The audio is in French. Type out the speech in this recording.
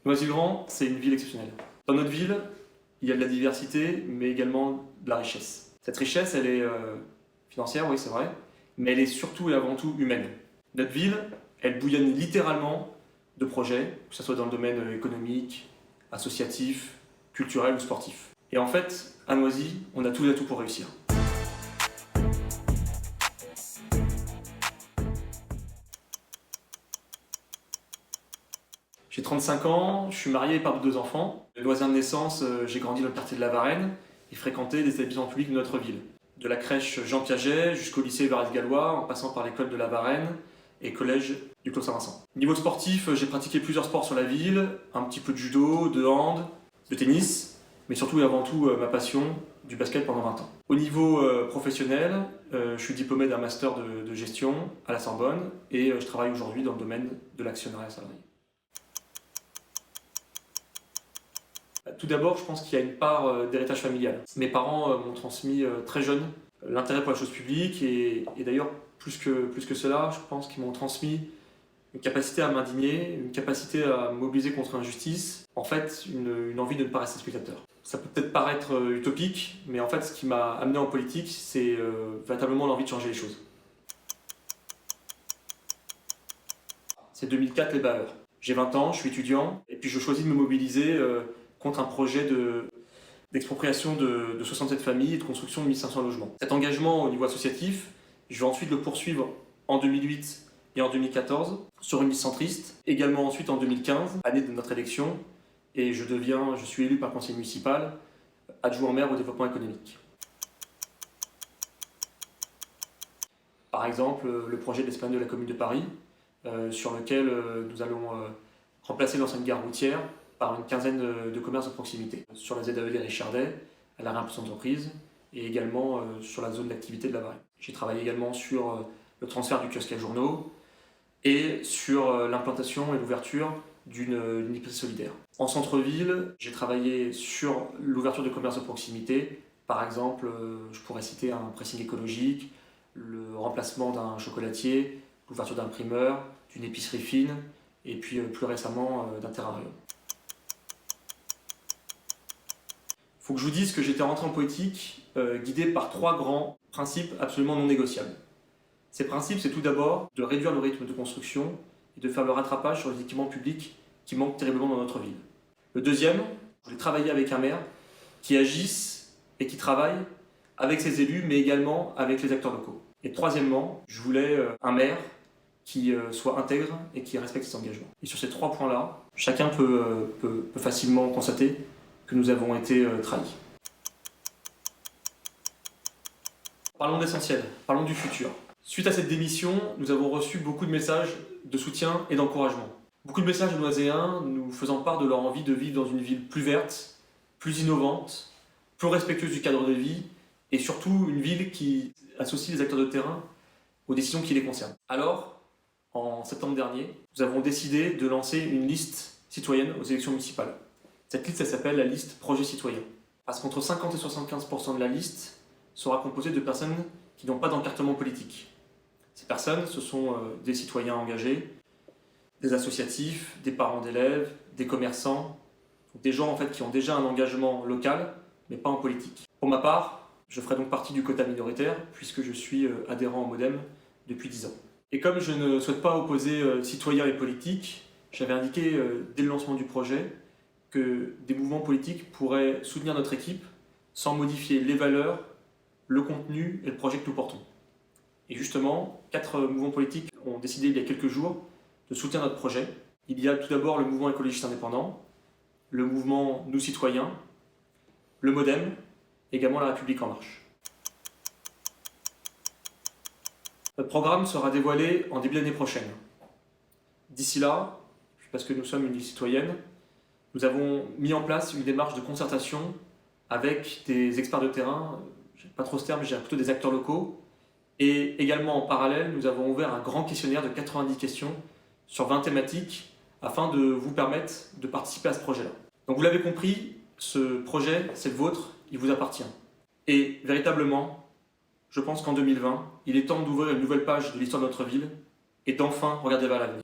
Noisy-le-Grand, c'est une ville exceptionnelle. Dans notre ville, il y a de la diversité, mais également de la richesse. Cette richesse, elle est financière, oui, c'est vrai, mais elle est surtout et avant tout humaine. Notre ville, elle bouillonne littéralement de projets, que ce soit dans le domaine économique, associatif, culturel ou sportif. Et en fait, à Noisy, on a tous les atouts pour réussir. J'ai 35 ans, je suis marié et père de 2 enfants. Noisien de naissance, j'ai grandi dans le quartier de la Varenne et fréquenté des établissements publics de notre ville. De la crèche Jean Piaget jusqu'au lycée Vares-Gallois, en passant par l'école de la Varenne et collège du Clos Saint-Vincent. Niveau sportif, j'ai pratiqué plusieurs sports sur la ville, un petit peu de judo, de hand, de tennis, mais surtout et avant tout ma passion du basket pendant 20 ans. Au niveau professionnel, je suis diplômé d'un master de gestion à la Sorbonne et je travaille aujourd'hui dans le domaine de l'actionnariat salarié. Tout d'abord, je pense qu'il y a une part d'héritage familial. Mes parents m'ont transmis très jeune l'intérêt pour la chose publique et d'ailleurs, plus que cela, je pense qu'ils m'ont transmis une capacité à m'indigner, une capacité à me mobiliser contre l'injustice, en fait, une envie de ne pas rester spectateur. Ça peut peut-être paraître utopique, mais en fait, ce qui m'a amené en politique, c'est véritablement l'envie de changer les choses. C'est 2004, les Baeurs. J'ai 20 ans, je suis étudiant, et puis je choisis de me mobiliser contre un projet d'expropriation de 67 familles et de construction de 1500 logements. Cet engagement au niveau associatif, je vais ensuite le poursuivre en 2008 et en 2014 sur une liste centriste, également ensuite en 2015, année de notre élection, et je suis élu par le conseil municipal, adjoint maire au développement économique. Par exemple, le projet de l'esplanade de la Commune de Paris, sur lequel nous allons remplacer l'ancienne gare routière par une quinzaine de commerces de proximité, sur la ZAE des Richardais, à la réimposition d'entreprise, et également sur la zone d'activité de la Varenne. J'ai travaillé également sur le transfert du kiosque à journaux et sur l'implantation et l'ouverture d'une épicerie solidaire. En centre-ville, j'ai travaillé sur l'ouverture de commerces de proximité. Par exemple, je pourrais citer un pressing écologique, le remplacement d'un chocolatier, l'ouverture d'un primeur, d'une épicerie fine et puis plus récemment d'un terrarium. Il faut que je vous dise que j'étais rentré en politique guidé par 3 grands principes absolument non négociables. Ces principes, c'est tout d'abord de réduire le rythme de construction et de faire le rattrapage sur les équipements publics qui manquent terriblement dans notre ville. Le deuxième, je voulais travailler avec un maire qui agisse et qui travaille avec ses élus, mais également avec les acteurs locaux. Et troisièmement, je voulais un maire qui soit intègre et qui respecte ses engagements. Et sur ces 3 points-là, chacun peut facilement constater que nous avons été trahis. Parlons d'essentiel, parlons du futur. Suite à cette démission, nous avons reçu beaucoup de messages de soutien et d'encouragement. Beaucoup de messages de Noiséens nous faisant part de leur envie de vivre dans une ville plus verte, plus innovante, plus respectueuse du cadre de vie et surtout une ville qui associe les acteurs de terrain aux décisions qui les concernent. Alors, en septembre dernier, nous avons décidé de lancer une liste citoyenne aux élections municipales. Cette liste, elle s'appelle la liste Projet Citoyen. Parce qu'entre 50 et 75% de la liste sera composée de personnes qui n'ont pas d'encartement politique. Ces personnes, ce sont des citoyens engagés, des associatifs, des parents d'élèves, des commerçants, des gens en fait qui ont déjà un engagement local, mais pas en politique. Pour ma part, je ferai donc partie du quota minoritaire, puisque je suis adhérent au MoDem depuis 10 ans. Et comme je ne souhaite pas opposer citoyens et politiques, j'avais indiqué dès le lancement du projet que des mouvements politiques pourraient soutenir notre équipe sans modifier les valeurs, le contenu et le projet que nous portons. Et justement, 4 mouvements politiques ont décidé il y a quelques jours de soutenir notre projet. Il y a tout d'abord le mouvement écologiste indépendant, le mouvement Nous Citoyens, le MoDem, et également la République En Marche. Notre programme sera dévoilé en début d'année prochaine. D'ici là, parce que nous sommes une ville citoyenne, nous avons mis en place une démarche de concertation avec des experts de terrain, j'aime pas trop ce terme, mais plutôt des acteurs locaux. Et également en parallèle, nous avons ouvert un grand questionnaire de 90 questions sur 20 thématiques afin de vous permettre de participer à ce projet-là. Donc vous l'avez compris, ce projet, c'est le vôtre, il vous appartient. Et véritablement, je pense qu'en 2020, il est temps d'ouvrir une nouvelle page de l'histoire de notre ville et d'enfin regarder vers l'avenir.